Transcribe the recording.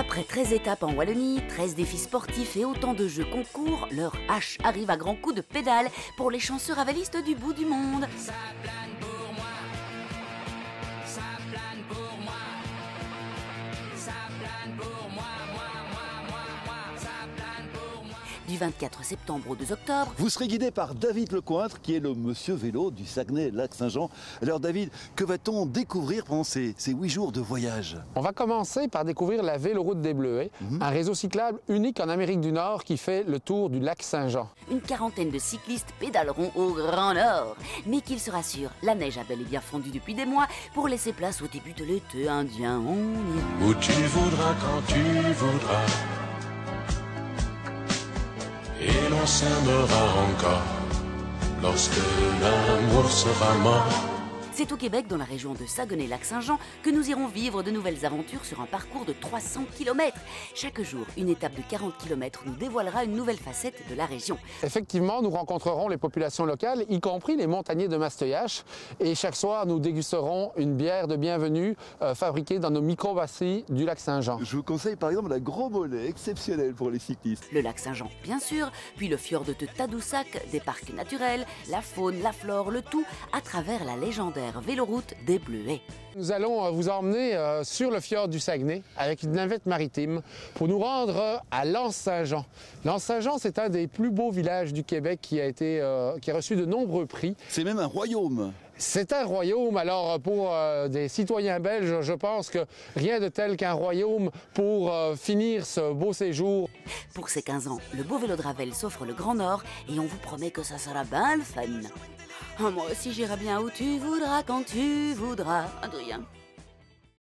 Après 13 étapes en Wallonie, 13 défis sportifs et autant de jeux concours, leur H arrive à grands coups de pédale pour les chanceux ravalistes du bout du monde. Ça plane pour moi, ça plane pour moi, ça plane pour moi, ça plane pour moi. Du 24 septembre au 2 octobre, Vous serez guidé par David Lecointre, qui est le monsieur vélo du Saguenay-Lac-Saint-Jean. Alors David, que va-t-on découvrir pendant ces 8 jours de voyage? On va commencer par découvrir la Véloroute des Bleuets, un réseau cyclable unique en Amérique du Nord qui fait le tour du lac Saint-Jean. une quarantaine de cyclistes pédaleront au Grand Nord. Mais qu'ils se rassurent, la neige a bel et bien fondu depuis des mois pour laisser place au début de l'été indien. On ira. Où tu voudras, quand tu voudras. Et l'on s'aimera encore lorsque l'amour sera mort. C'est au Québec, dans la région de Saguenay-Lac-Saint-Jean, que nous irons vivre de nouvelles aventures sur un parcours de 300 km. Chaque jour, une étape de 40 km nous dévoilera une nouvelle facette de la région. Effectivement, nous rencontrerons les populations locales, y compris les montagnais de Masteuillache. Et chaque soir, nous dégusterons une bière de bienvenue fabriquée dans nos microbrasseries du lac Saint-Jean. Je vous conseille par exemple la Gros Mollet, exceptionnelle pour les cyclistes. Le lac Saint-Jean, bien sûr, puis le fjord de Tadoussac, des parcs naturels, la faune, la flore, le tout à travers la légendaire Véloroute des Bleuets. Nous allons vous emmener sur le fjord du Saguenay avec une navette maritime pour nous rendre à L'Anse-Saint-Jean. L'Anse-Saint-Jean, c'est un des plus beaux villages du Québec qui a reçu de nombreux prix. C'est même un royaume. C'est un royaume, alors pour des citoyens belges, je pense que rien de tel qu'un royaume pour finir ce beau séjour. Pour ces 15 ans, le beau vélo de Ravel s'offre le Grand Nord et on vous promet que ça sera ben le fun. Oh, moi aussi j'irai bien où tu voudras, quand tu voudras, Adrien.